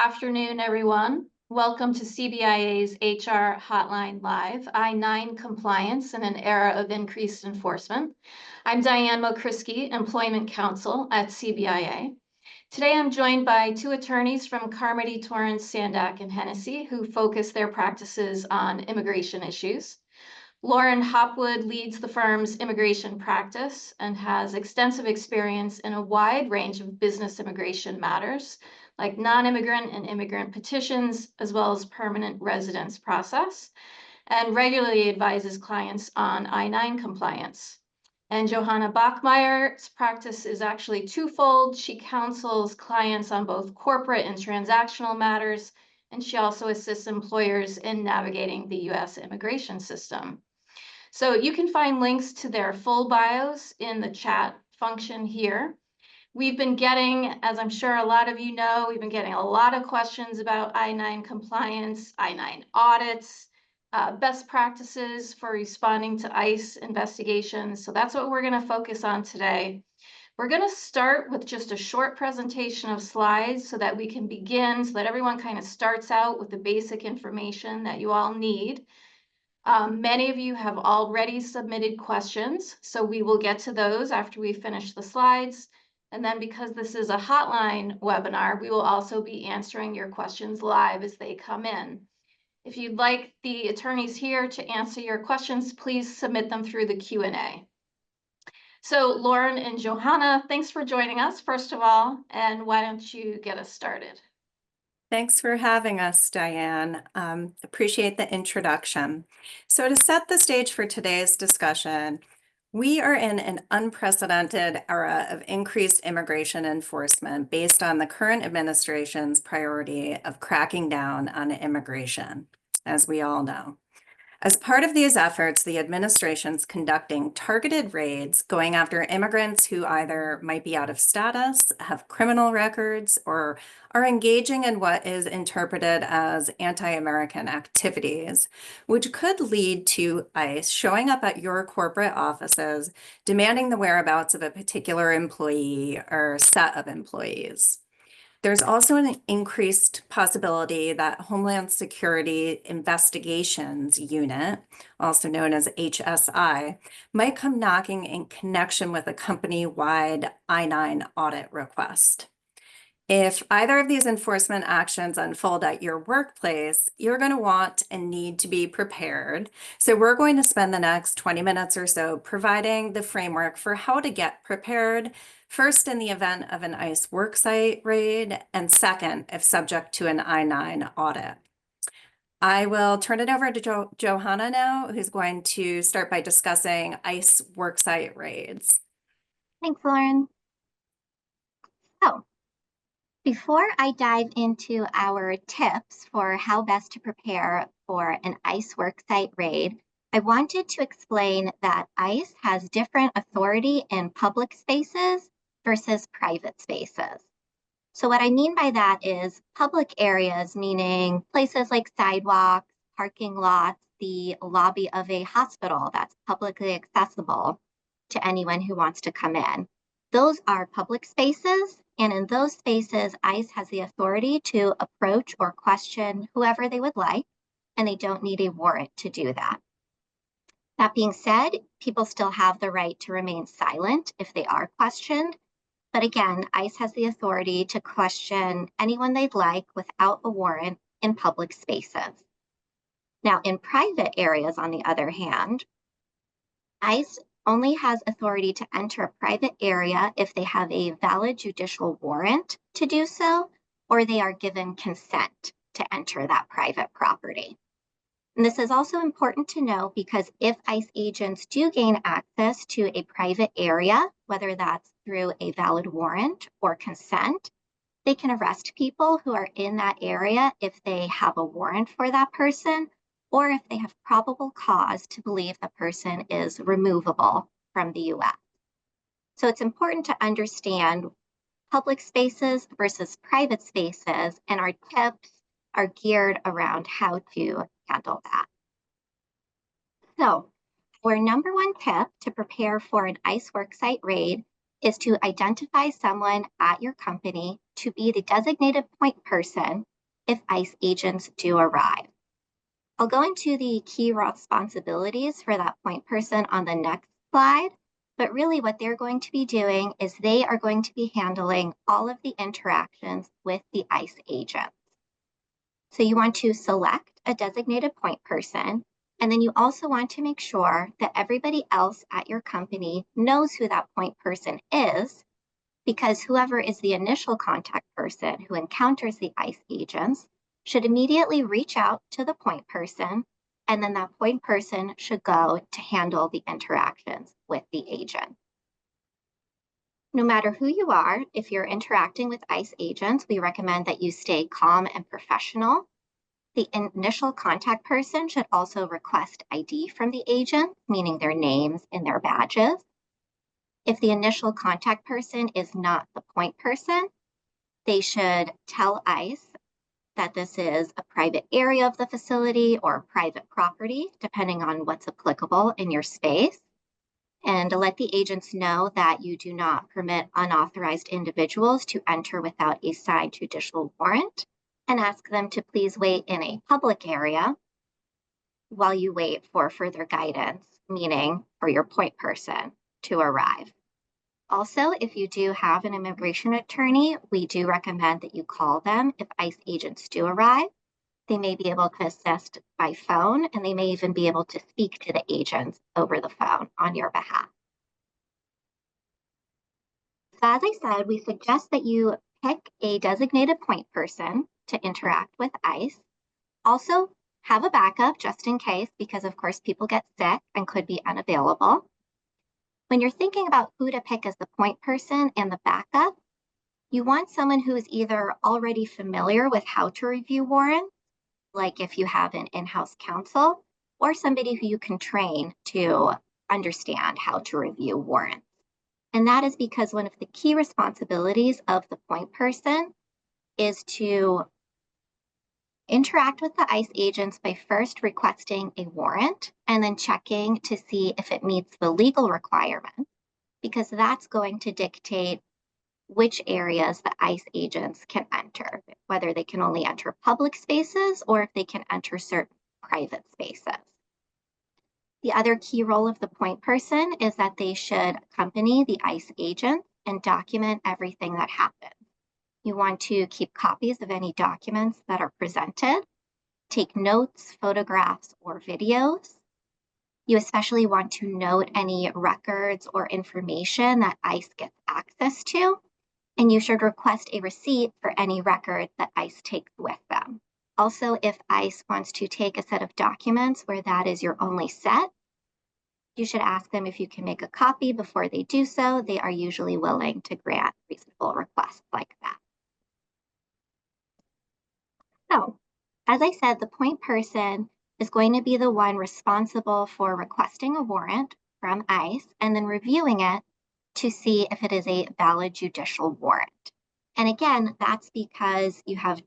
Afternoon, everyone. Welcome to CBIA's HR Hotline Live, I-9 compliance in an era of increased enforcement. I'm Diane Mokriski, Employment Counsel at CBIA. Today, I'm joined by two attorneys from Carmody Torrance Sandak Hennessey who focus their practices on immigration issues. Lauren Hopwood leads the firm's immigration practice and has extensive experience in a wide range of business immigration matters, like non-immigrant and immigrant petitions, as well as permanent residence process, and regularly advises clients on I-9 compliance. And Johanna Bachmair's practice is actually twofold. She counsels clients on both corporate and transactional matters, and she also assists employers in navigating the U.S. immigration system. So you can find links to their full bios in the chat function here. We've been getting, as I'm sure a lot of you know, we've been getting a lot of questions about I-9 compliance, I-9 audits, best practices for responding to ICE investigations. So that's what we're going to focus on today. We're going to start with just a short presentation of slides so that we can begin, so that everyone kind of starts out with the basic information that you all need. Many of you have already submitted questions, so we will get to those after we finish the slides. And then because this is a hotline webinar, we will also be answering your questions live as they come in. If you'd like the attorneys here to answer your questions, please submit them through the Q&A. So Lauren and Johanna, thanks for joining us, first of all, and why don't you get us started? Thanks for having us, Diane. Appreciate the introduction. So to set the stage for today's discussion, we are in an unprecedented era of increased immigration enforcement based on the current administration's priority of cracking down on immigration, as we all know. As part of these efforts, the administration's conducting targeted raids going after immigrants who either might be out of status, have criminal records, or are engaging in what is interpreted as anti-American activities, which could lead to ICE showing up at your corporate offices, demanding the whereabouts of a particular employee or set of employees. There's also an increased possibility that Homeland Security Investigations Unit, also known as HSI, might come knocking in connection with a company-wide I-9 audit request. If either of these enforcement actions unfold at your workplace, you're going to want and need to be prepared. So we're going to spend the next 20 minutes or so providing the framework for how to get prepared, first in the event of an ICE worksite raid, and second, if subject to an I-9 audit. I will turn it over to Johanna now, who's going to start by discussing ICE worksite raids. Thanks, Lauren. So, before I dive into our tips for how best to prepare for an ICE worksite raid, I wanted to explain that ICE has different authority in public spaces versus private spaces. So what I mean by that is public areas, meaning places like sidewalks, parking lots, the lobby of a hospital that's publicly accessible to anyone who wants to come in. Those are public spaces, and in those spaces, ICE has the authority to approach or question whoever they would like, and they don't need a warrant to do that. That being said, people still have the right to remain silent if they are questioned. But again, ICE has the authority to question anyone they'd like without a warrant in public spaces. Now, in private areas, on the other hand, ICE only has authority to enter a private area if they have a valid judicial warrant to do so, or they are given consent to enter that private property. And this is also important to know because if ICE agents do gain access to a private area, whether that's through a valid warrant or consent, they can arrest people who are in that area if they have a warrant for that person, or if they have probable cause to believe the person is removable from the U.S. So it's important to understand public spaces versus private spaces, and our tips are geared around how to handle that. So our number one tip to prepare for an ICE worksite raid is to identify someone at your company to be the designated point person if ICE agents do arrive. I'll go into the key responsibilities for that point person on the next slide, but really what they're going to be doing is they are going to be handling all of the interactions with the ICE agents. So you want to select a designated point person, and then you also want to make sure that everybody else at your company knows who that point person is, because whoever is the initial contact person who encounters the ICE agents should immediately reach out to the point person, and then that point person should go to handle the interactions with the agent. No matter who you are, if you're interacting with ICE agents, we recommend that you stay calm and professional. The initial contact person should also request ID from the agent, meaning their names and their badges. If the initial contact person is not the point person, they should tell ICE that this is a private area of the facility or private property, depending on what's applicable in your space, and to let the agents know that you do not permit unauthorized individuals to enter without a signed judicial warrant, and ask them to please wait in a public area while you wait for further guidance, meaning for your point person to arrive. Also, if you do have an immigration attorney, we do recommend that you call them if ICE agents do arrive. They may be able to assist by phone, and they may even be able to speak to the agents over the phone on your behalf. So as I said, we suggest that you pick a designated point person to interact with ICE. Also, have a backup just in case, because of course people get sick and could be unavailable. When you're thinking about who to pick as the point person and the backup, you want someone who is either already familiar with how to review warrants, like if you have an in-house counsel, or somebody who you can train to understand how to review warrants. And that is because one of the key responsibilities of the point person is to interact with the ICE agents by first requesting a warrant and then checking to see if it meets the legal requirements, because that's going to dictate which areas the ICE agents can enter, whether they can only enter public spaces or if they can enter certain private spaces. The other key role of the point person is that they should accompany the ICE agents and document everything that happens. You want to keep copies of any documents that are presented, take notes, photographs, or videos. You especially want to note any records or information that ICE gets access to, and you should request a receipt for any record that ICE takes with them. Also, if ICE wants to take a set of documents where that is your only set, you should ask them if you can make a copy before they do so. They are usually willing to grant reasonable requests like that. So, as I said, the point person is going to be the one responsible for requesting a warrant from ICE and then reviewing it to see if it is a valid judicial warrant. And again, that's because you have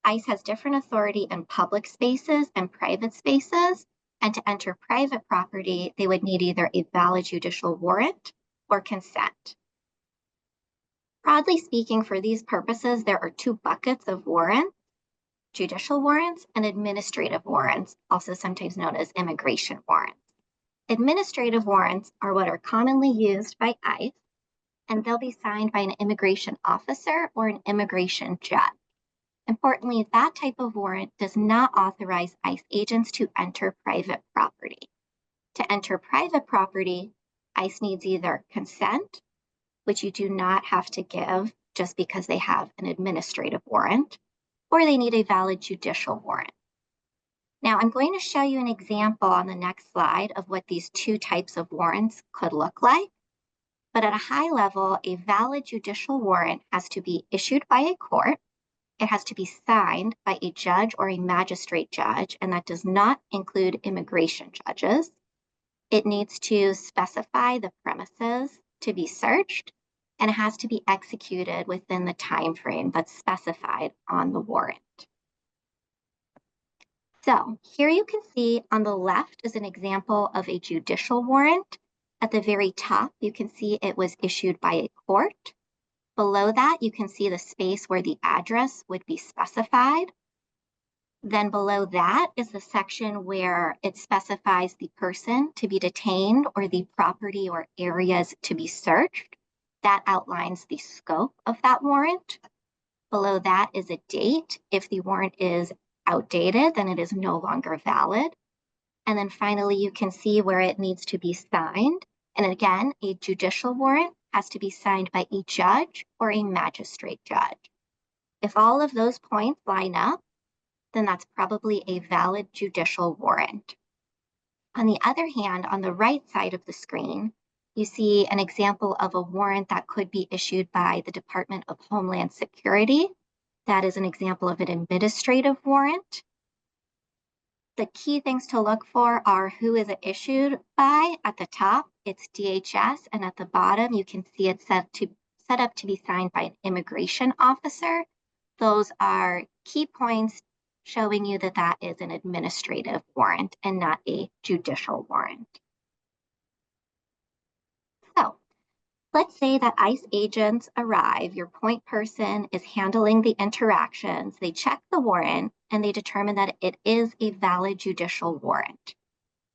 ICE has different authority in public spaces and private spaces. And to enter private property, they would need either a valid judicial warrant or consent. Broadly speaking, for these purposes, there are two buckets of warrants: judicial warrants and administrative warrants, also sometimes known as immigration warrants. Administrative warrants are what are commonly used by ICE, and they'll be signed by an immigration officer or an immigration judge. Importantly, that type of warrant does not authorize ICE agents to enter private property. To enter private property, ICE needs either consent, which you do not have to give just because they have an administrative warrant, or they need a valid judicial warrant. Now, I'm going to show you an example on the next slide of what these two types of warrants could look like. But at a high level, a valid judicial warrant has to be issued by a court. It has to be signed by a judge or a magistrate judge, and that does not include immigration judges. It needs to specify the premises to be searched, and it has to be executed within the time frame that's specified on the warrant. So here you can see on the left is an example of a judicial warrant. At the very top, you can see it was issued by a court. Below that, you can see the space where the address would be specified. Then below that is the section where it specifies the person to be detained or the property or areas to be searched. That outlines the scope of that warrant. Below that is a date. If the warrant is outdated, then it is no longer valid. And then finally, you can see where it needs to be signed. And again, a judicial warrant has to be signed by a judge or a magistrate judge. If all of those points line up, then that's probably a valid judicial warrant. On the other hand, on the right side of the screen, you see an example of a warrant that could be issued by the Department of Homeland Security. That is an example of an administrative warrant. The key things to look for are who is it issued by. At the top, it's DHS, and at the bottom, you can see it's set up to be signed by an immigration officer. Those are key points showing you that that is an administrative warrant and not a judicial warrant. So let's say that ICE agents arrive, your point person is handling the interactions, they check the warrant, and they determine that it is a valid judicial warrant.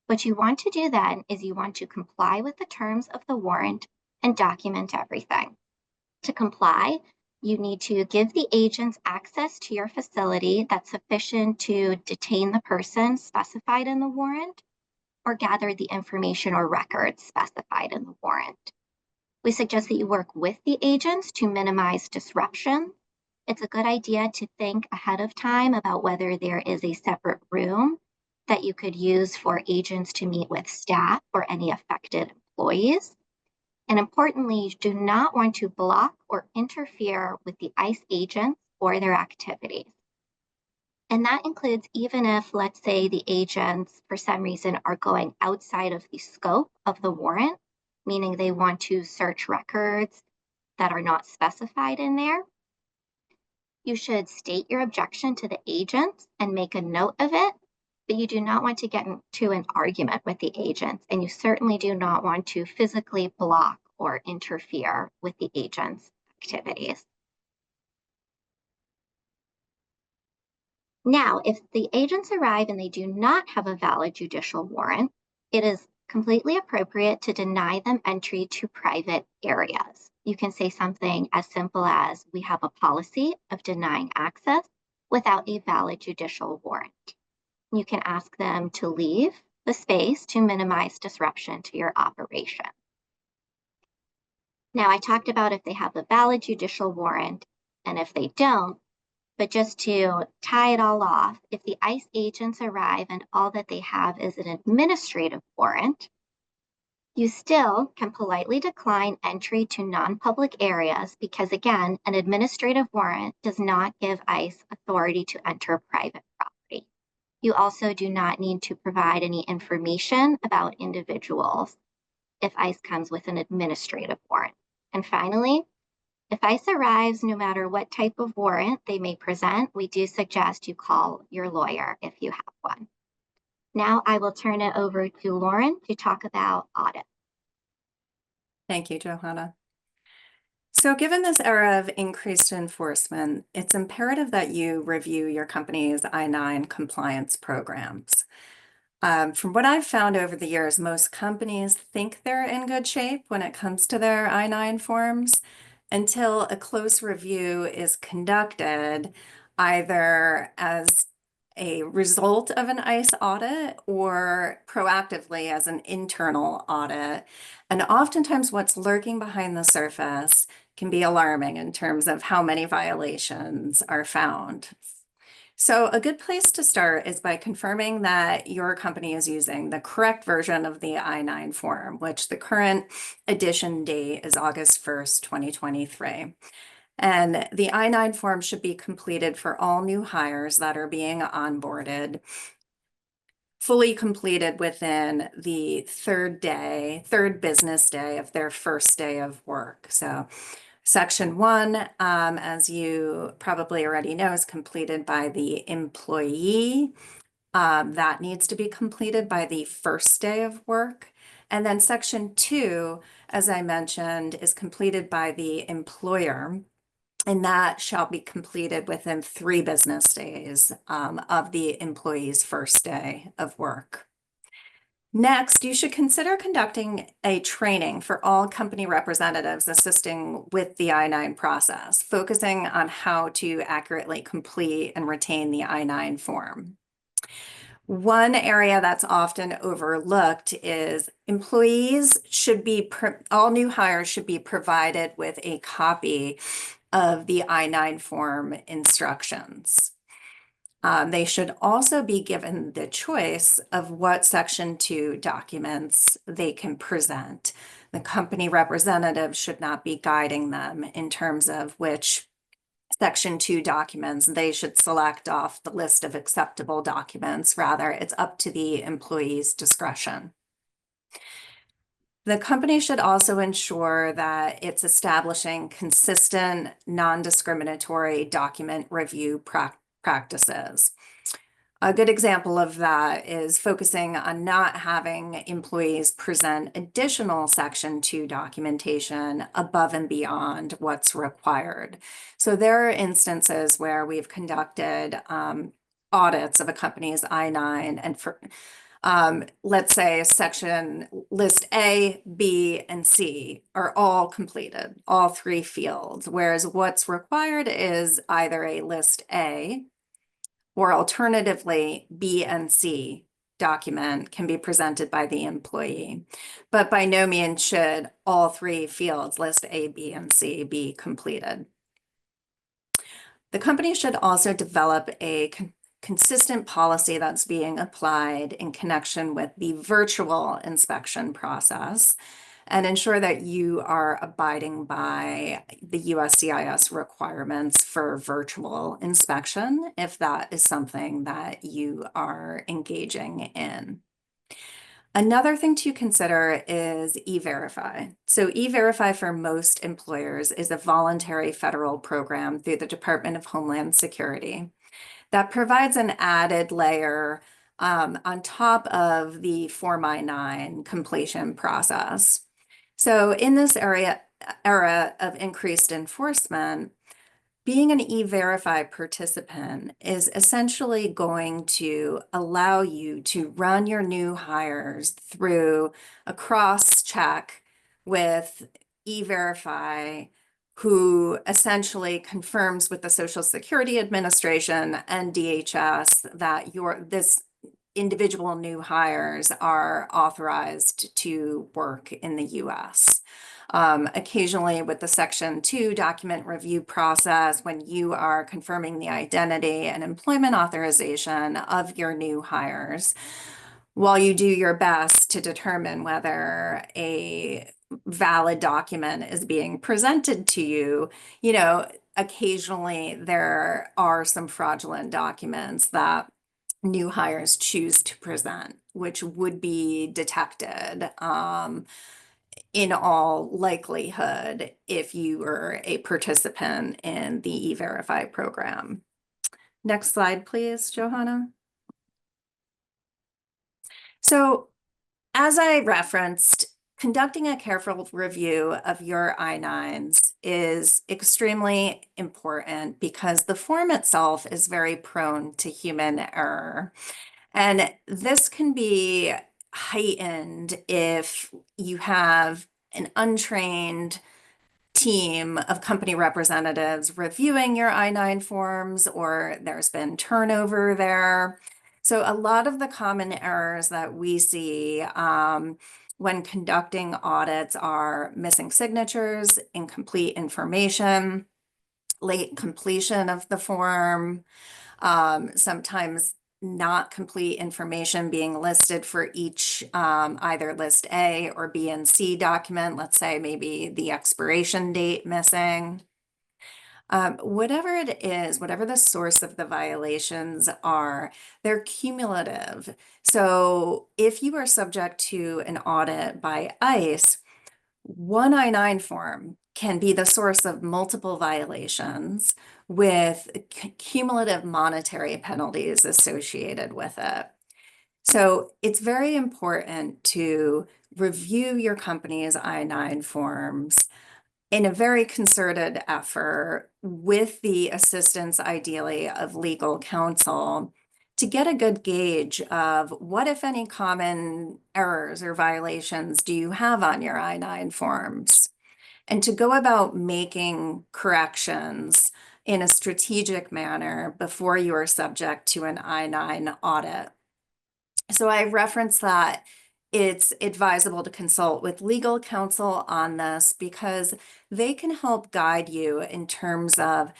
What you want to do then is you want to comply with the terms of the warrant and document everything. To comply, you need to give the agents access to your facility that's sufficient to detain the person specified in the warrant or gather the information or records specified in the warrant. We suggest that you work with the agents to minimize disruption. It's a good idea to think ahead of time about whether there is a separate room that you could use for agents to meet with staff or any affected employees. And importantly, you do not want to block or interfere with the ICE agents or their activities. And that includes even if, let's say, the agents for some reason are going outside of the scope of the warrant, meaning they want to search records that are not specified in there. You should state your objection to the agents and make a note of it, but you do not want to get into an argument with the agents, and you certainly do not want to physically block or interfere with the agents' activities. Now, if the agents arrive and they do not have a valid judicial warrant, it is completely appropriate to deny them entry to private areas. You can say something as simple as, we have a policy of denying access without a valid judicial warrant. You can ask them to leave the space to minimize disruption to your operation. Now, I talked about if they have a valid judicial warrant and if they don't, but just to tie it all off, if the ICE agents arrive and all that they have is an administrative warrant, you still can politely decline entry to non-public areas because, again, an administrative warrant does not give ICE authority to enter private property. You also do not need to provide any information about individuals if ICE comes with an administrative warrant. And finally, if ICE arrives, no matter what type of warrant they may present, we do suggest you call your lawyer if you have one. Now I will turn it over to Lauren to talk about audit. Thank you, Johanna. So given this era of increased enforcement, it's imperative that you review your company's I-9 compliance programs. From what I've found over the years, most companies think they're in good shape when it comes to their I-9 forms until a close review is conducted, either as a result of an ICE audit or proactively as an internal audit. And oftentimes what's lurking behind the surface can be alarming in terms of how many violations are found. So a good place to start is by confirming that your company is using the correct version of the I-9 form, which the current edition date is August 1st, 2023. And the I-9 form should be completed for all new hires that are being onboarded, fully completed within the third business day of their first day of work. So Section 1, as you probably already know, is completed by the employee. That needs to be completed by the first day of work. And then Section 2 as I mentioned, is completed by the employer, and that shall be completed within 3 business days of the employee's first day of work. Next, you should consider conducting a training for all company representatives assisting with the I-9 process, focusing on how to accurately complete and retain the I-9 form. One area that's often overlooked is all new hires should be provided with a copy of the I-9 form instructions. They should also be given the choice of what Section 2 documents they can present. The company representative should not be guiding them in terms of which Section 2 documents they should select off the list of acceptable documents. Rather, it's up to the employee's discretion. The company should also ensure that it's establishing consistent, non-discriminatory document review practices. A good example of that is focusing on not having employees present additional Section 2 documentation above and beyond what's required. So there are instances where we've conducted audits of a company's I-9, and for let's say section list A, B, and C are all completed, all 3 fields, whereas what's required is either a list A or alternatively B and C document can be presented by the employee, but by no means should all 3 fields, list A, B, and C, be completed. The company should also develop a consistent policy that's being applied in connection with the virtual inspection process and ensure that you are abiding by the USCIS requirements for virtual inspection if that is something that you are engaging in. Another thing to consider is E-Verify. So E-Verify for most employers is a voluntary federal program through the Department of Homeland Security that provides an added layer on top of the Form I-9 completion process. So in this era of increased enforcement, being an E-Verify participant is essentially going to allow you to run your new hires through a cross-check with E-Verify, who essentially confirms with the Social Security Administration and DHS that this individual new hires are authorized to work in the US. Occasionally with the Section 2 document review process, when you are confirming the identity and employment authorization of your new hires, while you do your best to determine whether a valid document is being presented to you, occasionally there are some fraudulent documents that new hires choose to present, which would be detected in all likelihood if you were a participant in the E-Verify program. Next slide, please, Johanna. So as I referenced, conducting a careful review of your I-9s is extremely important because the form itself is very prone to human error. And this can be heightened if you have an untrained team of company representatives reviewing your I-9 forms, or there's been turnover there. So a lot of the common errors that we see when conducting audits are missing signatures, incomplete information, late completion of the form, sometimes not complete information being listed for each either list A or B and C document. Let's say maybe the expiration date missing. Whatever it is, whatever the source of the violations are, they're cumulative. So if you are subject to an audit by ICE, one I-9 form can be the source of multiple violations with cumulative monetary penalties associated with it. So it's very important to review your company's I-9 forms in a very concerted effort with the assistance, ideally, of legal counsel to get a good gauge of what, if any, common errors or violations do you have on your I-9 forms, and to go about making corrections in a strategic manner before you are subject to an I-9 audit. So I reference that it's advisable to consult with legal counsel on this because they can help guide you in terms of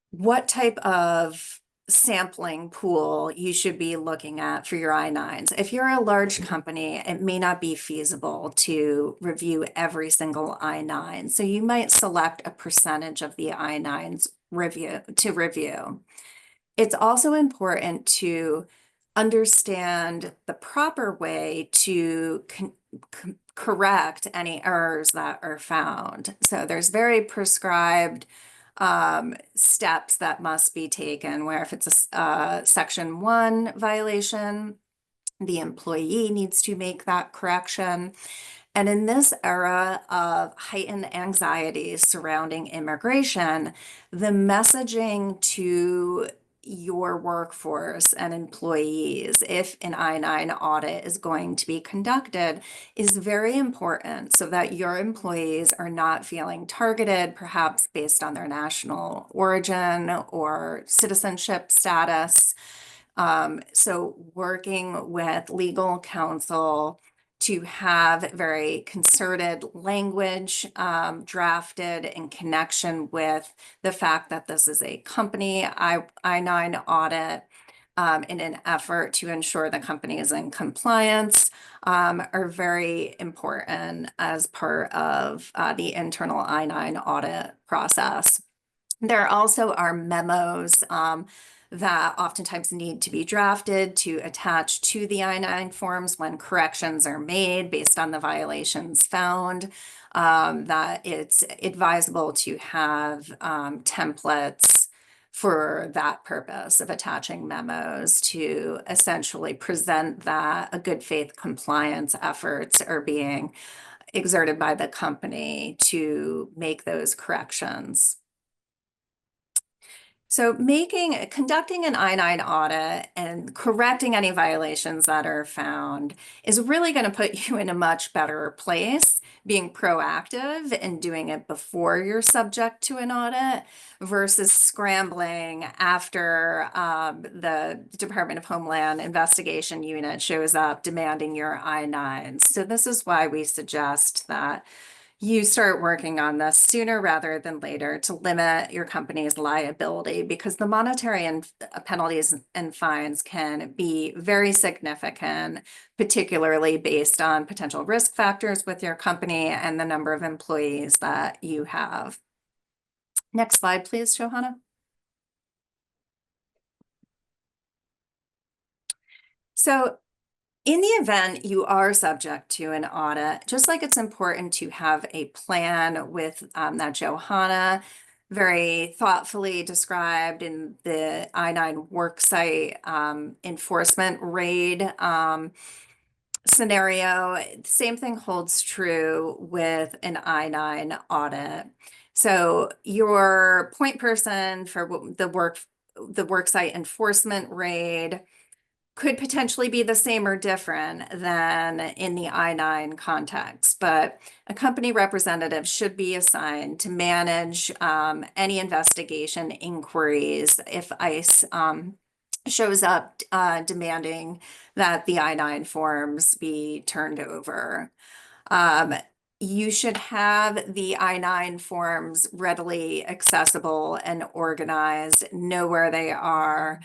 what type of sampling pool you should be looking at for your I-9s. If you're a large company, it may not be feasible to review every single I-9. So you might select a percentage of the I-9s to review. It's also important to understand the proper way to correct any errors that are found. So there's very prescribed steps that must be taken, where if it's a Section 1 violation, the employee needs to make that correction. And in this era of heightened anxiety surrounding immigration, the messaging to your workforce and employees, if an I-9 audit is going to be conducted, is very important so that your employees are not feeling targeted, perhaps based on their national origin or citizenship status. So working with legal counsel to have very concerted language drafted in connection with the fact that this is a company I-9 audit in an effort to ensure the company is in compliance are very important as part of the internal I-9 audit process. There also are memos that oftentimes need to be drafted to attach to the I-9 forms when corrections are made based on the violations found, that it's advisable to have templates for that purpose of attaching memos to essentially present that a good faith compliance efforts are being exerted by the company to make those corrections. So conducting an I-9 audit and correcting any violations that are found is really going to put you in a much better place, being proactive and doing it before you're subject to an audit versus scrambling after the Department of Homeland Investigation Unit shows up demanding your I-9s. So this is why we suggest that you start working on this sooner rather than later to limit your company's liability, because the monetary penalties and fines can be very significant, particularly based on potential risk factors with your company and the number of employees that you have. Next slide, please, Johanna. So in the event you are subject to an audit, just like it's important to have a plan with that Johanna very thoughtfully described in the I-9 worksite enforcement raid scenario, same thing holds true with an I-9 audit. So your point person for the worksite enforcement raid could potentially be the same or different than in the I-9 context, but a company representative should be assigned to manage any investigation inquiries if ICE shows up demanding that the I-9 forms be turned over. You should have the I-9 forms readily accessible and organized, know where they are.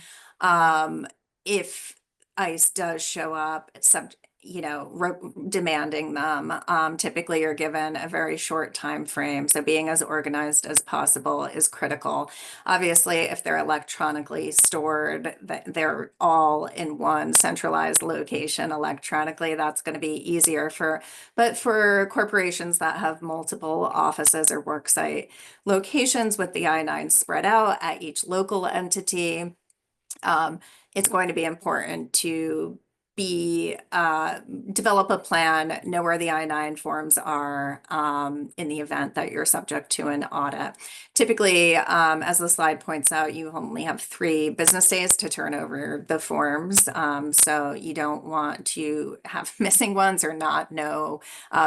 If ICE does show up, demanding them, typically you're given a very short time frame. So being as organized as possible is critical. Obviously, if they're electronically stored, they're all in one centralized location electronically, that's going to be easier but for corporations that have multiple offices or worksite locations with the I-9 spread out at each local entity, it's going to be important to develop a plan, know where the I-9 forms are in the event that you're subject to an audit. Typically, as the slide points out, you only have 3 business days to turn over the forms. So you don't want to have missing ones or not know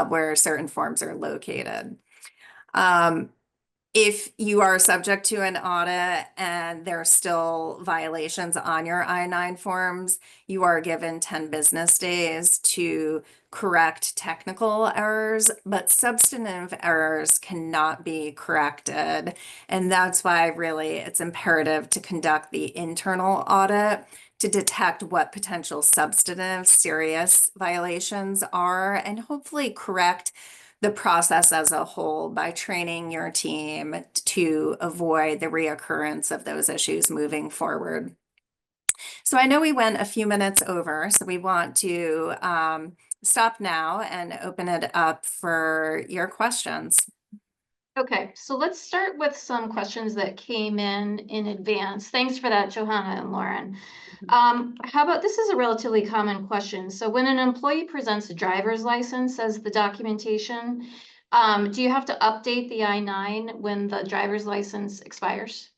where certain forms are located. If you are subject to an audit and there are still violations on your I-9 forms, you are given 10 business days to correct technical errors, but substantive errors cannot be corrected. And that's why really it's imperative to conduct the internal audit to detect what potential substantive serious violations are and hopefully correct the process as a whole by training your team to avoid the reoccurrence of those issues moving forward. So I know we went a few minutes over, so we want to stop now and open it up for your questions. Okay, so let's start with some questions that came in advance. Thanks for that, Johanna and Lauren. How about, this is a relatively common question. So when an employee presents a driver's license as the documentation, do you have to update the I-9 when the driver's license expires?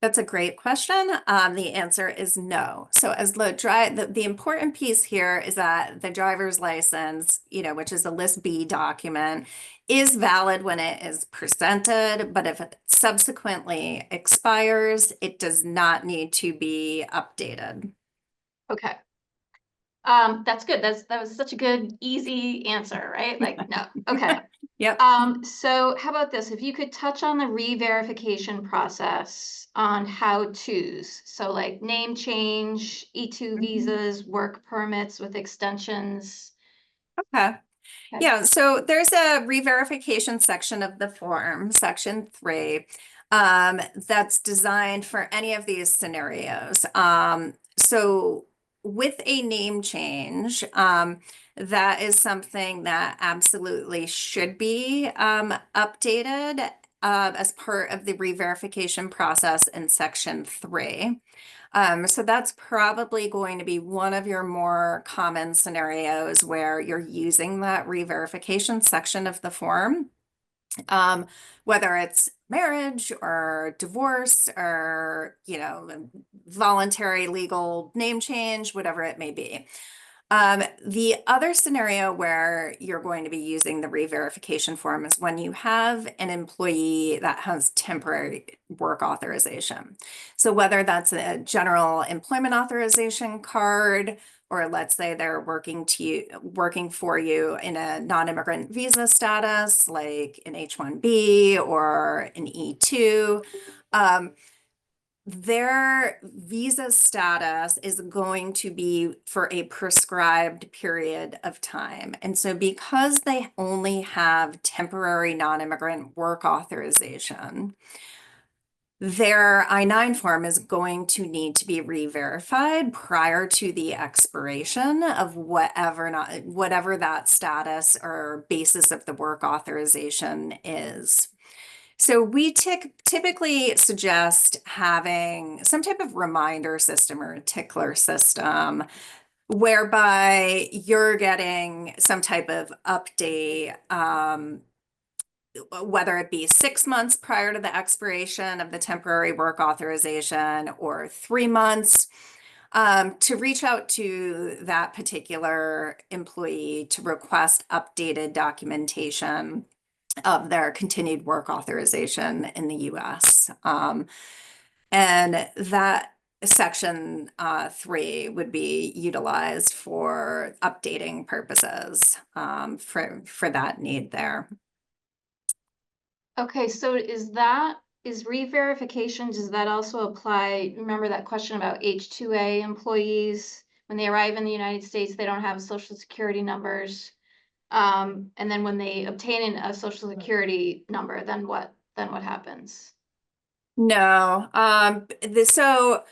That's a great question. The answer is no. So as the important piece here is that the driver's license, which is a List B document, is valid when it is presented, but if it subsequently expires, it does not need to be updated. Okay. That's good. That was such a good, easy answer, right? Like, no. Okay. Yep. So how about this? If you could touch on the re-verification process on how-tos. So like name change, E2 visas, work permits with extensions. Okay. Okay. Yeah, so there's a re-verification section of the form, section 3, that's designed for any of these scenarios. So with a name change, that is something that absolutely should be updated as part of the re-verification process in section 3. So that's probably going to be one of your more common scenarios where you're using that re-verification section of the form. Whether it's marriage or divorce or, voluntary legal name change, whatever it may be. The other scenario where you're going to be using the re-verification form is when you have an employee that has temporary work authorization. So whether that's a general employment authorization card, or let's say they're working for you in a non-immigrant visa status, like an H-1B or an E-2, their visa status is going to be for a prescribed period of time. And so because they only have temporary non-immigrant work authorization, their I-9 form is going to need to be re-verified prior to the expiration of whatever that status or basis of the work authorization is. So we typically suggest having some type of reminder system or a tickler system whereby you're getting some type of update, whether it be 6 months prior to the expiration of the temporary work authorization or 3 months, to reach out to that particular employee to request updated documentation of their continued work authorization in the US. And that section 3 would be utilized for updating purposes for that need there. Okay, so is re-verification, does that also apply? Remember that question about H-2A employees? When they arrive in the United States, they don't have social security numbers. And then when they obtain a social security number, then what happens? No. So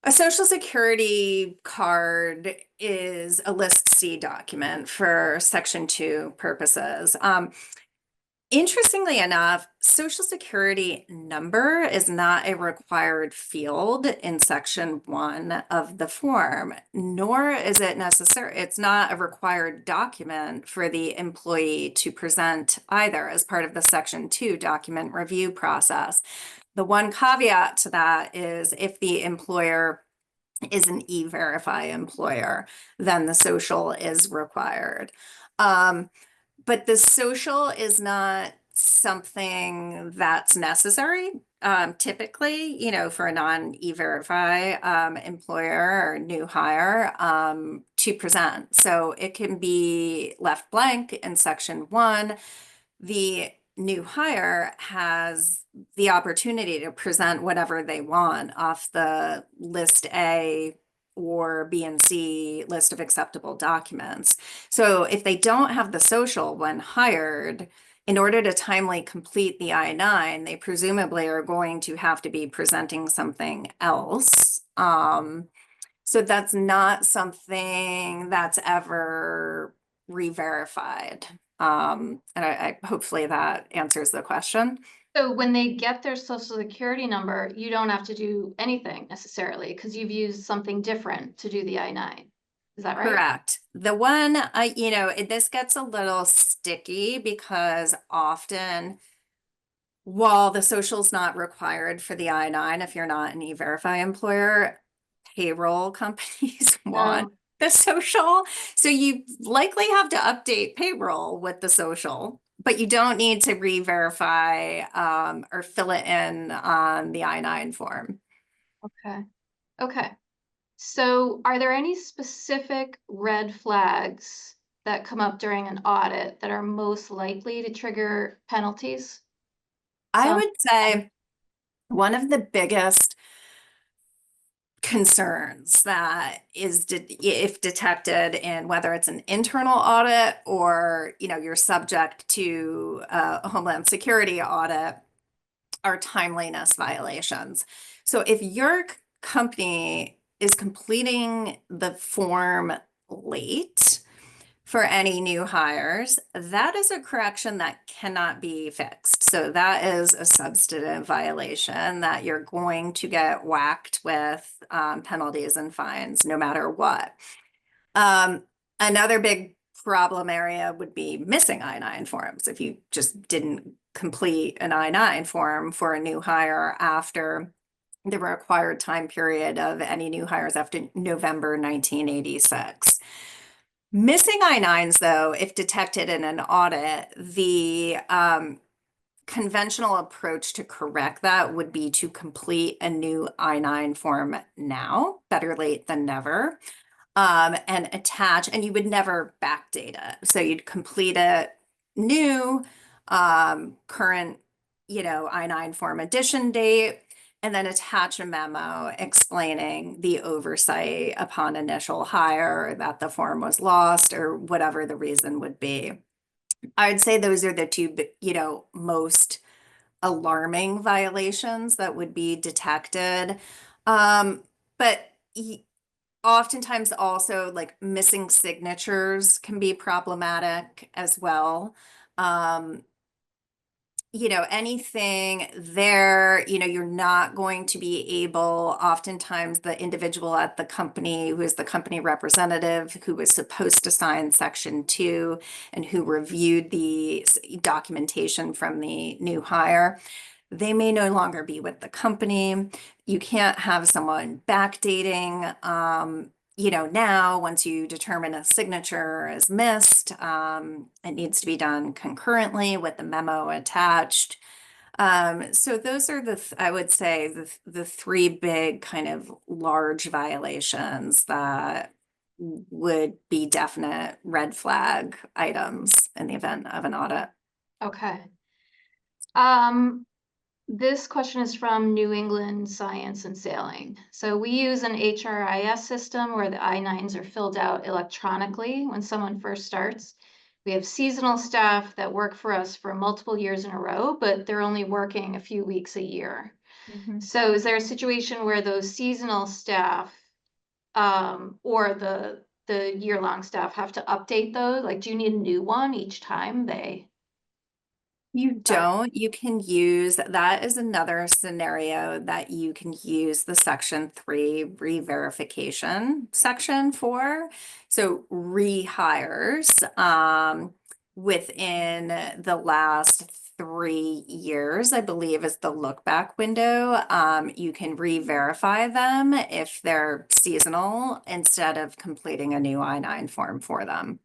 a social security card is a List C document for Section 2 purposes. Interestingly enough, Social Security number is not a required field in section 1 of the form, nor is it necessary. It's not a required document for the employee to present either as part of the section 2 document review process. The one caveat to that is if the employer is an E-Verify employer, then the social is required. But the social is not something that's necessary, typically, for a non-E-Verify employer or new hire to present. So it can be left blank in section 1. The new hire has the opportunity to present whatever they want off the list A or B and C list of acceptable documents. So if they don't have the social when hired, in order to timely complete the I-9, they presumably are going to have to be presenting something else. So that's not something that's ever re-verified. And I hopefully that answers the question. So when they get their social security number, you don't have to do anything necessarily because you've used something different to do the I-9. Is that right? Correct. The one, this gets a little sticky because often, while the social's not required for the I-9, if you're not an E-Verify employer, payroll companies want the social. So you likely have to update payroll with the social, but you don't need to re-verify or fill it in on the I-9 form. Okay. Okay. So are there any specific red flags that come up during an audit that are most likely to trigger penalties? I So, would say one of the biggest concerns that is if detected in whether it's an internal audit or you're subject to a Homeland Security audit are timeliness violations. So if your company is completing the form late for any new hires, that is a correction that cannot be fixed. So that is a substantive violation that you're going to get whacked with penalties and fines no matter what. Another big problem area would be missing I-9 forms. If you just didn't complete an I-9 form for a new hire after the required time period of any new hires after November 1986. Missing I-9s, though, if detected in an audit, the conventional approach to correct that would be to complete a new I-9 form now, better late than never, and attach, and you would never backdate it. So you'd complete it new, current, I-9 form addition date, and then attach a memo explaining the oversight upon initial hire, that the form was lost, or whatever the reason would be. I'd say those are the two, most alarming violations that would be detected. But oftentimes also like missing signatures can be problematic as well. Anything there, you're not going to be able, oftentimes the individual at the company who is the company representative who was supposed to sign section 2 and who reviewed the documentation from the new hire, they may no longer be with the company. You can't have someone backdating. Now, once you determine a signature is missed, it needs to be done concurrently with the memo attached. So those are I would say, the three big kind of large violations that would be definite red flag items in the event of an audit. okay. This question is from New England Science and Sailing. So we use an HRIS system where the I-9s are filled out electronically when someone first starts. We have seasonal staff that work for us for multiple years in a row, but they're only working a few weeks a year. So is there a situation where those seasonal staff or the year-long staff have to update those? Like, do you need a new one each time they? You Sorry. don't. You can use, that is another scenario that you can use the Section 3 re-verification section for. So rehires within the last 3 years, I believe, is the look back window. You can re-verify them if they're seasonal instead of completing a new I-9 form for them.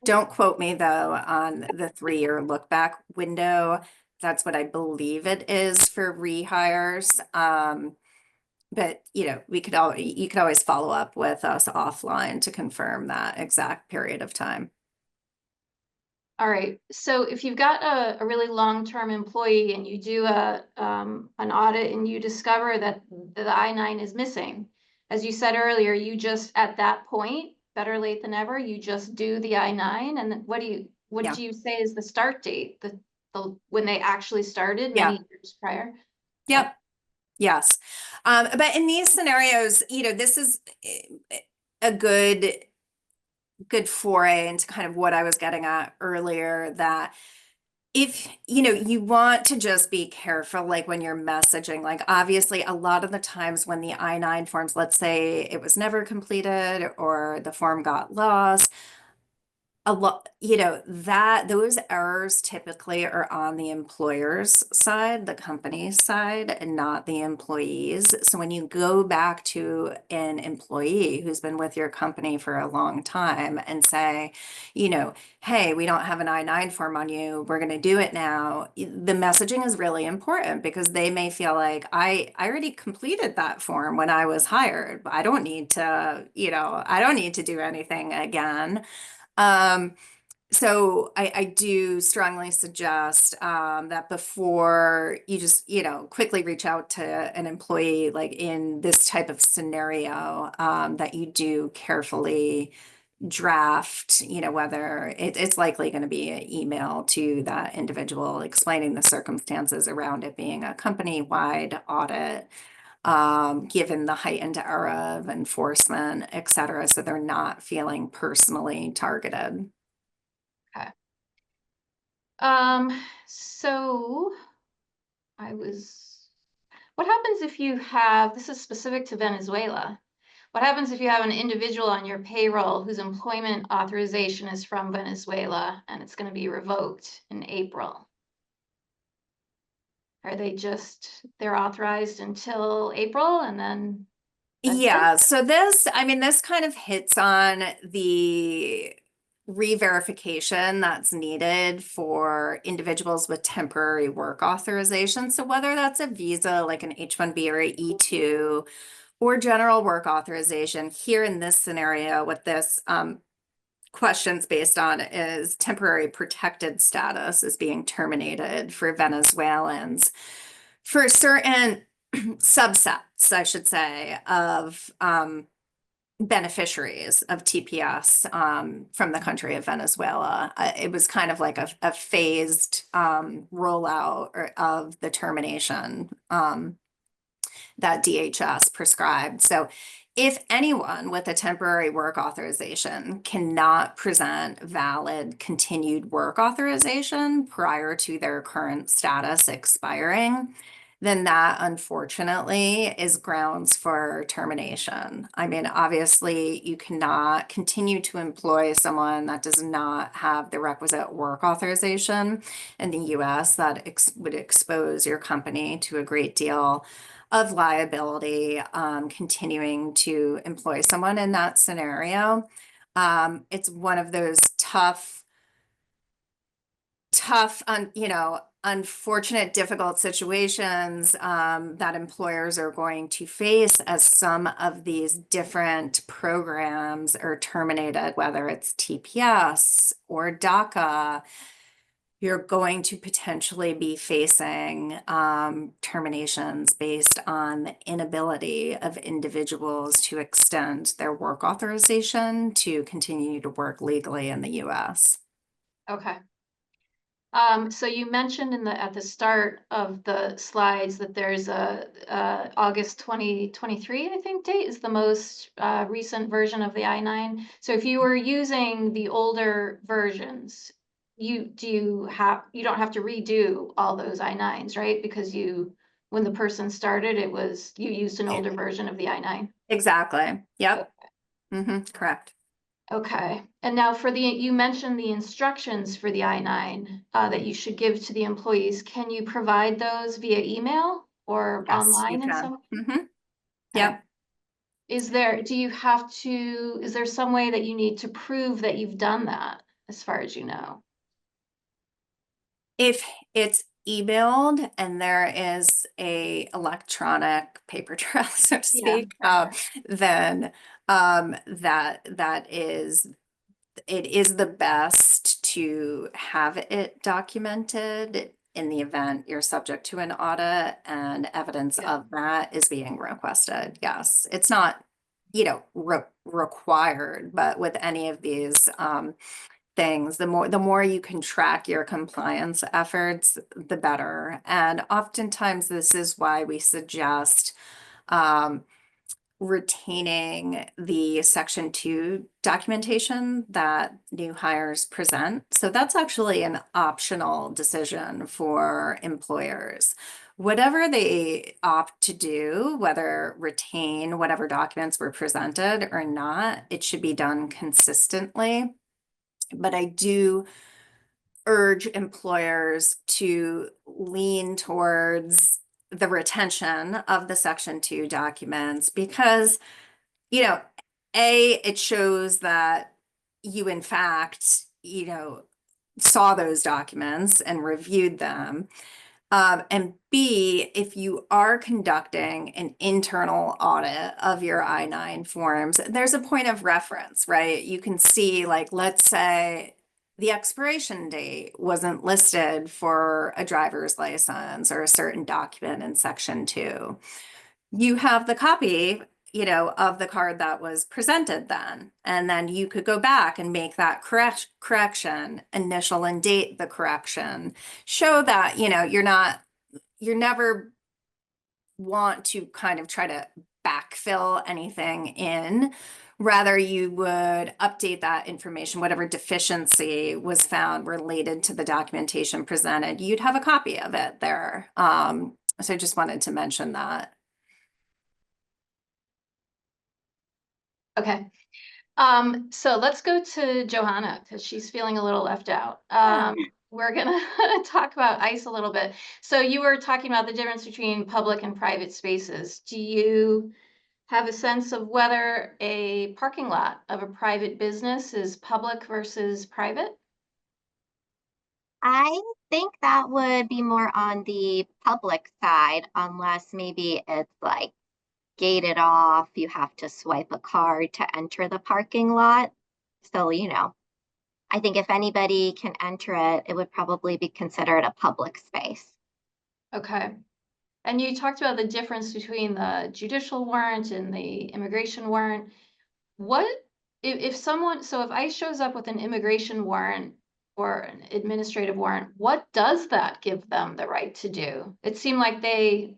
Don't quote me though on the 3-year look back window. That's what I believe it is for rehires. But we could you could always follow up with us offline to confirm that exact period of time. All right. So if you've got a really long-term employee and you do an audit and you discover that the I-9 is missing, as you said earlier, you just at that point, better late than ever, you just do the I-9. And then what Yeah. do you say is the start date? The when they actually started Yeah. many years prior? Yep. Yes. But in these scenarios, this is a good foray into kind of what I was getting at earlier, that if you want to just be careful, like when you're messaging, like obviously a lot of the times when the I-9 forms, let's say it was never completed or the form got lost, a lot, that those errors typically are on the employer's side, the company's side, and not the employees. So when you go back to an employee who's been with your company for a long time and say, hey, we don't have an I-9 form on you, we're going to do it now. The messaging is really important because they may feel like I already completed that form when I was hired. I don't need to, I don't need to do anything again. So I do strongly suggest that before you just, quickly reach out to an employee, like in this type of scenario, that you do carefully draft, whether it's likely going to be an email to that individual explaining the circumstances around it being a company-wide audit, given the heightened era of enforcement, et cetera, so they're not feeling personally targeted. Okay. So what happens if you have, this is specific to Venezuela. What happens if you have an individual on your payroll whose employment authorization is from Venezuela and it's going to be revoked in April? Are they're authorized until April and then that's Yeah, it? so this kind of hits on the re-verification that's needed for individuals with temporary work authorization. So whether that's a visa, like an H-1B or a E-2, or general work authorization, here in this scenario, what this question's based on is temporary protected status is being terminated for Venezuelans for certain subsets, I should say, of beneficiaries of TPS from the country of Venezuela. It was kind of like a phased rollout of the termination that DHS prescribed. So if anyone with a temporary work authorization cannot present valid continued work authorization prior to their current status expiring, then that unfortunately is grounds for termination. I mean, obviously, you cannot continue to employ someone that does not have the requisite work authorization in the US. That would expose your company to a great deal of liability, continuing to employ someone in that scenario. It's one of those tough, unfortunate, difficult situations that employers are going to face as some of these different programs are terminated, whether it's TPS or DACA. You're going to potentially be facing terminations based on the inability of individuals to extend their work authorization to continue to work legally in the US. Okay. So you mentioned at the start of the slides that there's a August 2023, I think, date is the most recent version of the I-9. So if you were using the older versions, you don't have to redo all those I-9s, right? Because when the person started, you used an older version of the I-9. Exactly. Yep. Correct. Okay. And now you mentioned the instructions for the I-9 that you should give to the employees. Can you provide those via email or Yes, you online in can. some? Yep. Okay. Is there some way that you need to prove that you've done that as far as you know? If it's emailed and there is a electronic paper trail, so to Yeah. speak, then it is the best to have it documented in the event you're subject to an audit and evidence Yeah. of that is being requested. Yes, it's not, required, but with any of these things, the more you can track your compliance efforts, the better. And oftentimes this is why we suggest retaining the Section 2 documentation that new hires present. So that's actually an optional decision for employers. Whatever they opt to do, whether retain whatever documents were presented or not, it should be done consistently. But I do urge employers to lean towards the retention of the Section 2 documents because, it shows that you, in fact, saw those documents and reviewed them. And B, if you are conducting an internal audit of your I-9 forms, there's a point of reference, right? You can see, like, let's say the expiration date wasn't listed for a driver's license or a certain document in Section 2. You have the copy, of the card that was presented then. And then you could go back and make that correction, initial and date the correction, show that, you're never want to kind of try to backfill anything in. Rather, you would update that information, whatever deficiency was found related to the documentation presented, you'd have a copy of it there. So I just wanted to mention that. Okay. So let's go to Johanna because she's feeling a little left out. We're gonna talk about ICE a little bit. So you were talking about the difference between public and private spaces. Do you have a sense of whether a parking lot of a private business is public versus private? I think that would be more on the public side, unless maybe it's like gated off. You have to swipe a card to enter the parking lot. So, I think if anybody can enter it, it would probably be considered a public space. Okay. And you talked about the difference between the judicial warrant and the immigration warrant. What if ICE shows up with an immigration warrant or an administrative warrant, what does that give them the right to do? It seemed like they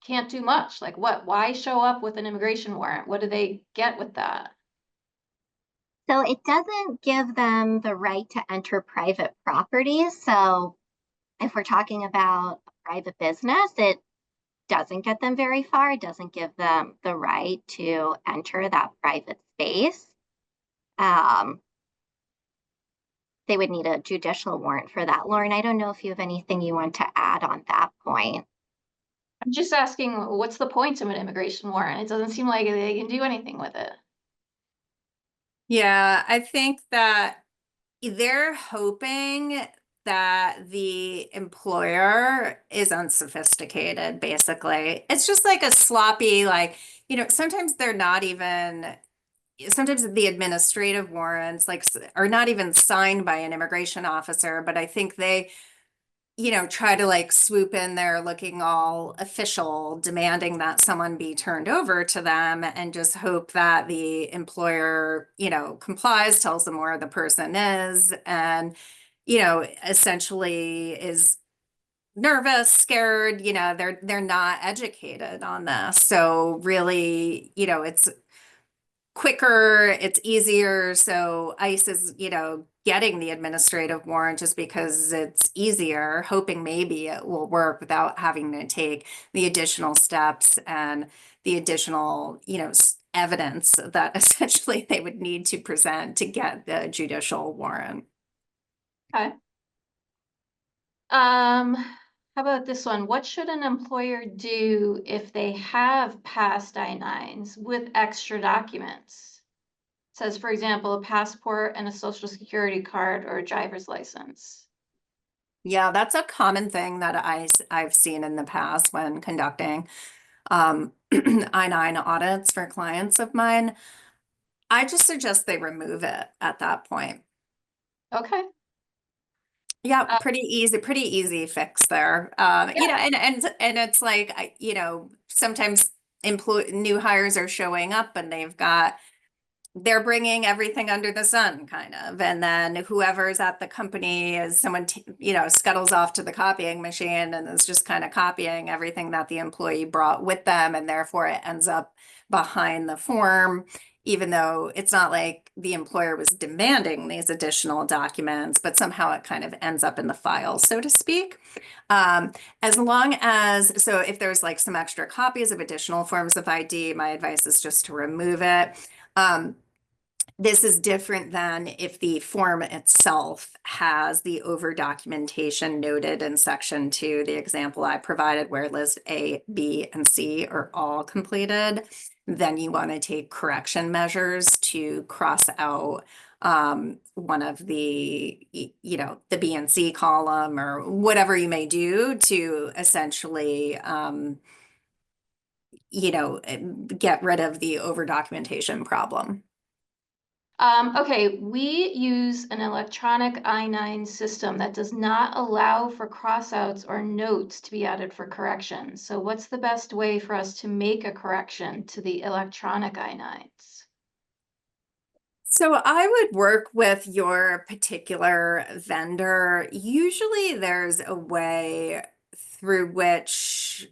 can't do much. Like why show up with an immigration warrant? What do they get with that? So it doesn't give them the right to enter private properties. So if we're talking about a private business, it doesn't get them very far. It doesn't give them the right to enter that private space. They would need a judicial warrant for that. Lauren, I don't know if you have anything you want to add on that point. I'm just asking, what's the point of an immigration warrant? It doesn't seem like they can do anything with it. Yeah, I think that they're hoping that the employer is unsophisticated, basically. It's just like a sloppy, like, sometimes they're not even, sometimes the administrative warrants, like, are not even signed by an immigration officer, but I think they, try to like swoop in there looking all official, demanding that someone be turned over to them and just hope that the employer, complies, tells them where the person is, and, essentially is nervous, scared, they're not educated on this. So really, it's quicker, it's easier. So ICE is, getting the administrative warrant just because it's easier, hoping maybe it will work without having to take the additional steps and the additional, evidence that essentially they would need to present to get the judicial warrant. Okay. How about this one? What should an employer do if they have passed I-9s with extra documents? It says, for example, a passport and a social security card or a driver's license. Yeah, that's a common thing that I've seen in the past when conducting I-9 audits for clients of mine. I just suggest they remove it at that point. Okay. Yeah, Uh, pretty easy fix there. And it's like, sometimes new hires are showing up and they're bringing everything under the sun kind of, and then whoever's at the company is someone, scuttles off to the copying machine and is just kind of copying everything that the employee brought with them, and therefore it ends up behind the form, even though it's not like the employer was demanding these additional documents, but somehow it kind of ends up in the file, so to speak. As long as, so if there's like some extra copies of additional forms of ID, my advice is just to remove it. This is different than if the form itself has the over documentation noted in section 2, the example I provided where list A, B, and C are all completed. Then you want to take correction measures to cross out one of the, the B and C column or whatever you may do to essentially, get rid of the over documentation problem. Okay, we use an electronic I-9 system that does not allow for crossouts or notes to be added for correction. So what's the best way for us to make a correction to the electronic I-9s? So I would work with your particular vendor. Usually there's a way through which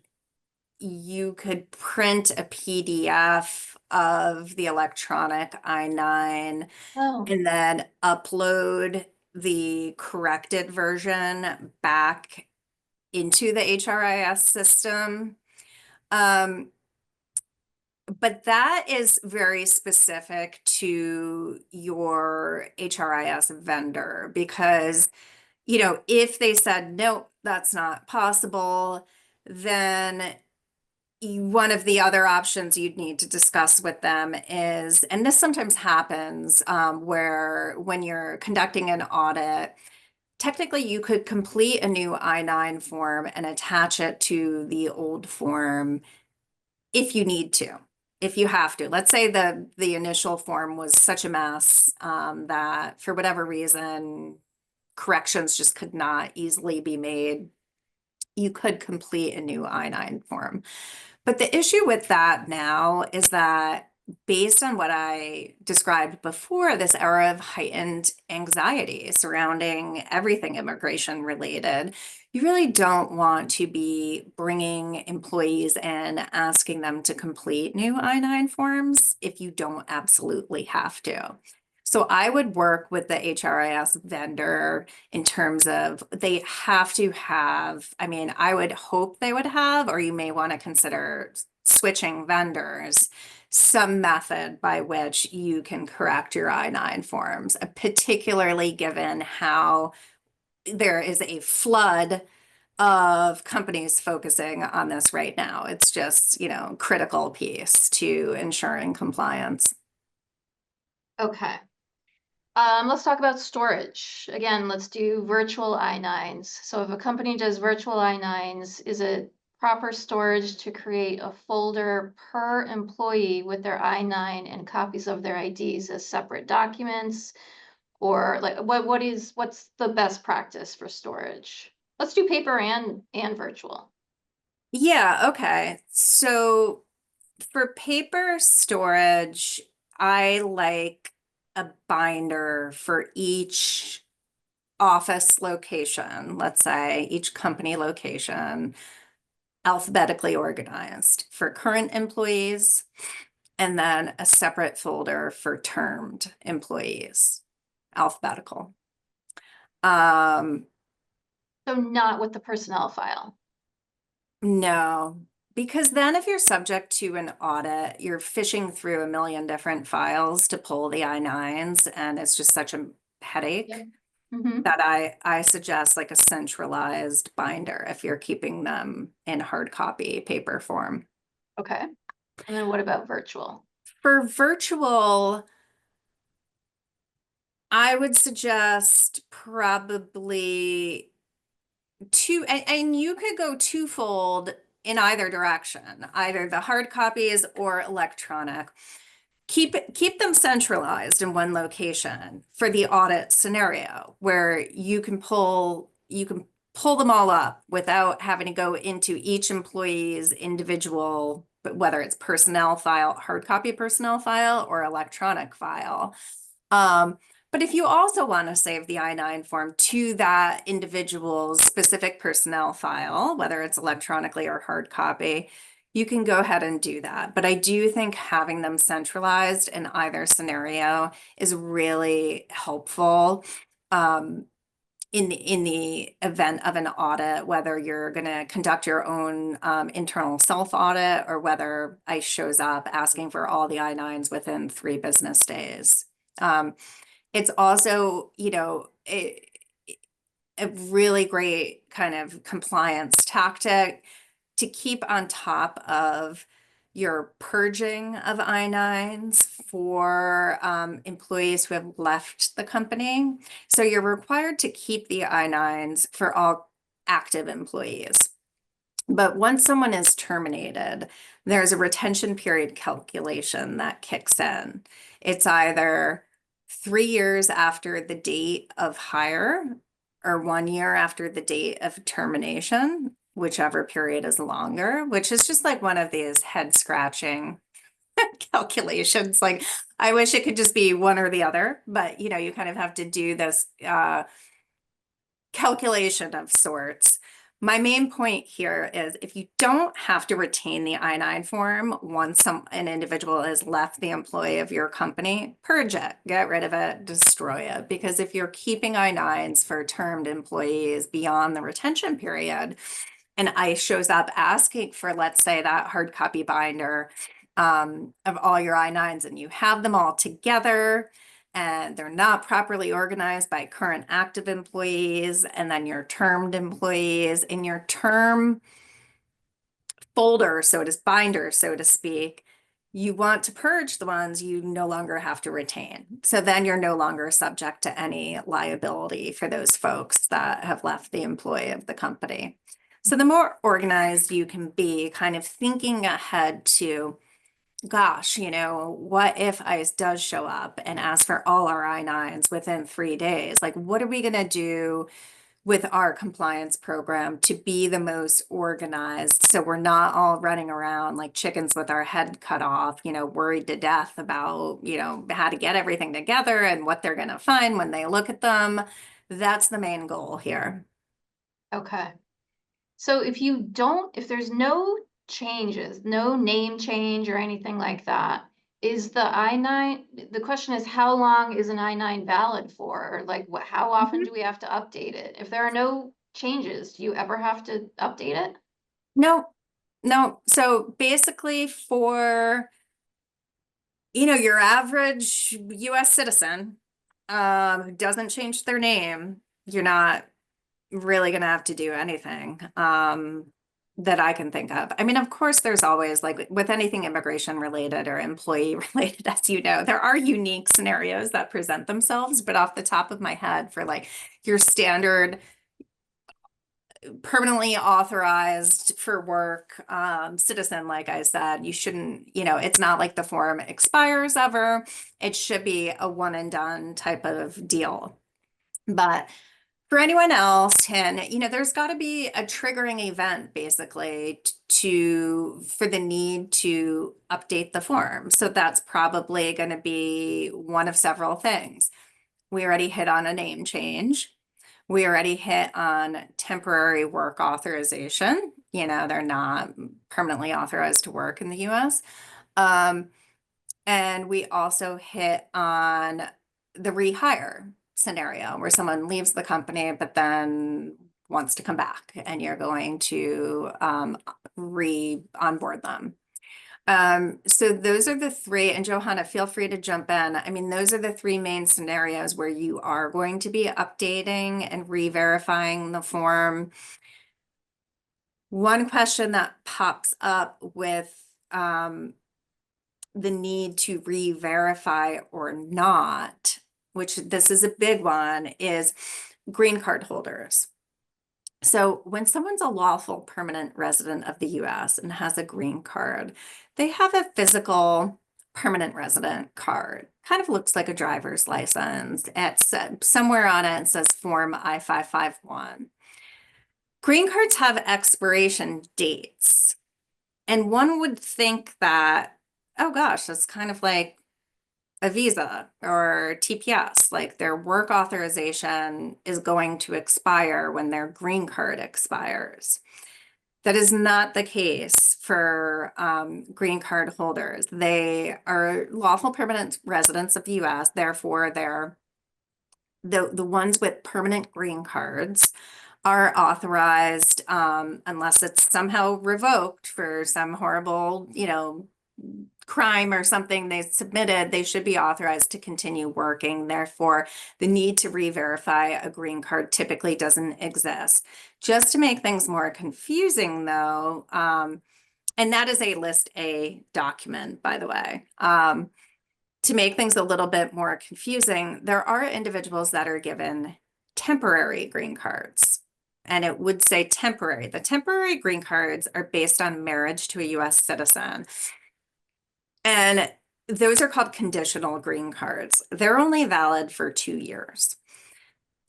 you could print a PDF of the electronic I-9 Oh, and then upload the corrected version back into the HRIS system. But that is very specific to your HRIS vendor because, if they said, nope, that's not possible, then one of the other options you'd need to discuss with them is, and this sometimes happens where when you're conducting an audit, technically you could complete a new I-9 form and attach it to the old form if you need to, if you have to. Let's say the initial form was such a mess that for whatever reason, corrections just could not easily be made. You could complete a new I-9 form. But the issue with that now is that based on what I described before, this era of heightened anxiety surrounding everything immigration related, you really don't want to be bringing employees in, asking them to complete new I-9 forms if you don't absolutely have to. So I would work with the HRIS vendor in terms of they have to have, I mean, I would hope they would have, or you may want to consider switching vendors, some method by which you can correct your I-9 forms, particularly given how there is a flood of companies focusing on this right now. It's just, critical piece to ensuring compliance. okay. Let's talk about storage. Again, let's do virtual I-9s. So if a company does virtual I-9s, is it proper storage to create a folder per employee with their I-9 and copies of their IDs as separate documents? Or like what's the best practice for storage? Let's do paper and virtual. Yeah, okay. So for paper storage, I like a binder for each office location, let's say each company location, alphabetically organized for current employees, and then a separate folder for termed employees, alphabetical. So not with the personnel file. No, because then if you're subject to an audit, you're fishing through a million different files to pull the I-9s, and it's just such a headache that I suggest like a centralized binder if you're keeping them in hard copy paper form. Okay. And then what about virtual? For virtual, I would suggest probably two, and you could go twofold in either direction, either the hard copies or electronic. Keep them centralized in one location for the audit scenario where you can pull them all up without having to go into each employee's individual, but whether it's personnel file, hard copy personnel file, or electronic file. But if you also want to save the I-9 form to that individual's specific personnel file, whether it's electronically or hard copy, you can go ahead and do that. But I do think having them centralized in either scenario is really helpful in the event of an audit, whether you're going to conduct your own internal self audit or whether ICE shows up asking for all the I-9s within 3 business days. It's also, a really great kind of compliance tactic to keep on top of your purging of I-9s for employees who have left the company. So you're required to keep the I-9s for all active employees. But once someone is terminated, there's a retention period calculation that kicks in. It's either 3 years after the date of hire or 1 year after the date of termination, whichever period is longer, which is just like one of these head scratching calculations. Like, I wish it could just be one or the other, but you kind of have to do this calculation of sorts. My main point here is if you don't have to retain the I-9 form once an individual has left the employee of your company, purge it, get rid of it, destroy it. Because if you're keeping I-9s for termed employees beyond the retention period, and ICE shows up asking for, let's say, that hard copy binder of all your I-9s, and you have them all together, and they're not properly organized by current active employees, and then your termed employees in your term folder, binder, so to speak, you want to purge the ones you no longer have to retain. So then you're no longer subject to any liability for those folks that have left the employee of the company. So the more organized you can be, kind of thinking ahead to, gosh, what if ICE does show up and ask for all our I-9s within 3 days? Like, what are we going to do with our compliance program to be the most organized so we're not all running around like chickens with our head cut off, worried to death about, how to get everything together and what they're going to find when they look at them. That's the main goal here. Okay. So if there's no changes, no name change or anything like that, is the I-9, the question is, how long is an I-9 valid for? Like, how often do we have to update it? If there are no changes, do you ever have to update it? No. So basically for, your average US citizen who doesn't change their name, you're not really going to have to do anything that I can think of. I mean, of course, there's always, like with anything immigration related or employee related, as you know, there are unique scenarios that present themselves. But off the top of my head, for like your standard permanently authorized for work citizen, like I said, you shouldn't, it's not like the form expires ever. It should be a one and done type of deal. But for anyone else, and there's got to be a triggering event basically for the need to update the form. So that's probably going to be one of several things. We already hit on a name change. We already hit on temporary work authorization. They're not permanently authorized to work in the US. And we also hit on the rehire scenario where someone leaves the company, but then wants to come back and you're going to onboard them. So those are the three, and Johanna, feel free to jump in. I mean, those are the three main scenarios where you are going to be updating and re-verifying the form. One question that pops up with the need to re-verify or not, which this is a big one, is green card holders. So when someone's a lawful permanent resident of the US and has a green card, they have a physical permanent resident card. Kind of looks like a driver's license. It's somewhere on it says Form I-551. Green cards have expiration dates. And one would think that, oh gosh, that's kind of like a visa or TPS, like their work authorization is going to expire when their green card expires. That is not the case for green card holders. They are lawful permanent residents of the US, therefore they're the ones with permanent green cards are authorized, unless it's somehow revoked for some horrible, crime or something they submitted, they should be authorized to continue working. Therefore, the need to re-verify a green card typically doesn't exist. Just to make things more confusing though, and that is a List A document, by the way. To make things a little bit more confusing, there are individuals that are given temporary green cards. And it would say temporary. The temporary green cards are based on marriage to a US citizen. And those are called conditional green cards. They're only valid for 2 years.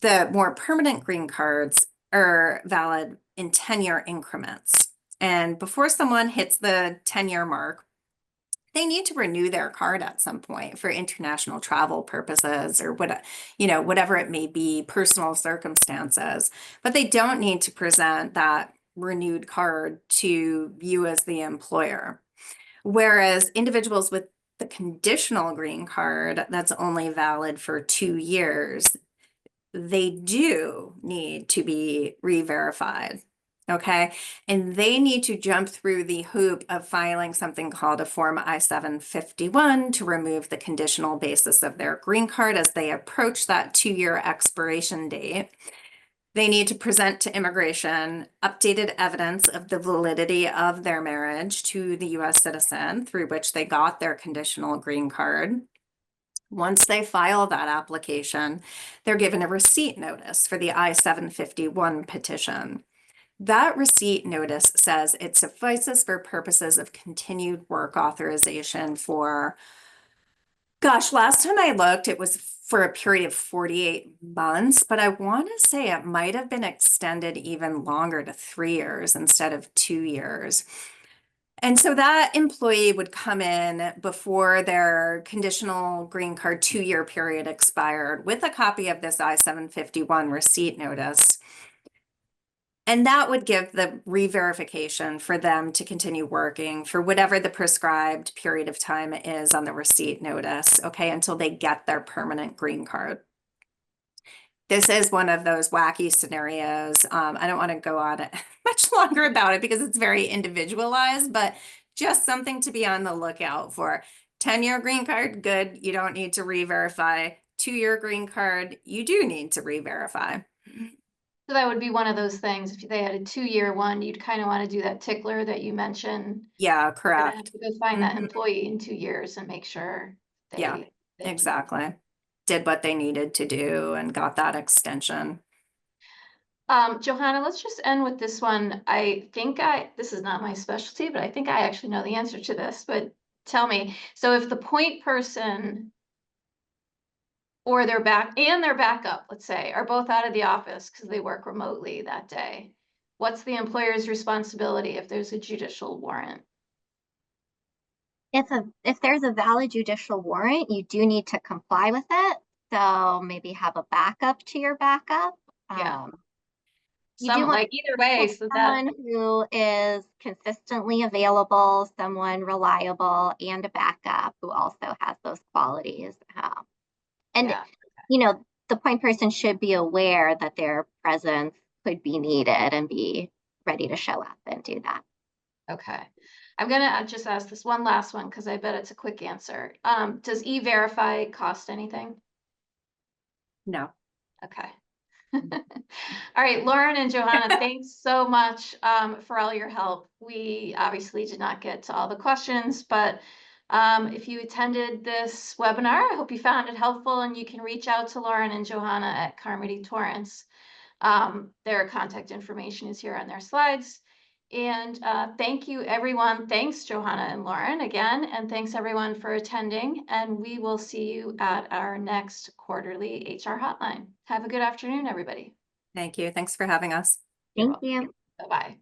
The more permanent green cards are valid in 10-year increments. And before someone hits the 10-year mark, they need to renew their card at some point for international travel purposes or whatever it may be, personal circumstances. But they don't need to present that renewed card to you as the employer. Whereas individuals with the conditional green card that's only valid for 2 years, they do need to be re-verified. Okay, and they need to jump through the hoop of filing something called a Form I-751 to remove the conditional basis of their green card as they approach that 2-year expiration date. They need to present to immigration updated evidence of the validity of their marriage to the US citizen through which they got their conditional green card. Once they file that application, they're given a receipt notice for the I-751 petition. That receipt notice says it suffices for purposes of continued work authorization for, gosh, last time I looked, it was for a period of 48 months, but I want to say it might have been extended even longer to 3 years instead of 2 years. And so that employee would come in before their conditional green card 2-year period expired with a copy of this I-751 receipt notice. And that would give the re-verification for them to continue working for whatever the prescribed period of time is on the receipt notice, okay, until they get their permanent green card. This is one of those wacky scenarios. I don't want to go on it much longer about it because it's very individualized, but just something to be on the lookout for. 10-year green card, good. You don't need to re-verify. 2-year green card, you do need to re-verify. So that would be one of those things. If they had a 2-year one, you'd kind of want to do that tickler that you mentioned. Yeah, You're gonna have correct. to go find that employee in 2 years and make sure Yeah, they exactly. Did what they needed to do and got that extension. Johanna, let's just end with this one. This is not my specialty, but I think I actually know the answer to this, but tell me. So if the point person or their backup, let's say, are both out of the office because they work remotely that day, what's the employer's responsibility if there's a judicial warrant? If there's a valid judicial warrant, you do need to comply with it. So maybe have a backup to your backup. Yeah. You do some, want like either way, so that, someone who is consistently available, someone reliable, and a backup who also has those qualities. And, yeah, you know, the point person should be aware that their presence could be needed and be ready to show up and do that. okay. I'm gonna just ask this one last one because I bet it's a quick answer. Does E-Verify cost anything? No. Okay. All right, Lauren and Johanna, thanks so much for all your help. We obviously did not get to all the questions, but if you attended this webinar, I hope you found it helpful, and you can reach out to Lauren and Johanna at Carmody Torrance. Their contact information is here on their slides. And thank you, everyone. Thanks, Johanna and Lauren, again, and thanks everyone for attending. And we will see you at our next quarterly HR hotline. Have a good afternoon, everybody. Thank you. Thanks for having us. Thank you. Bye-bye.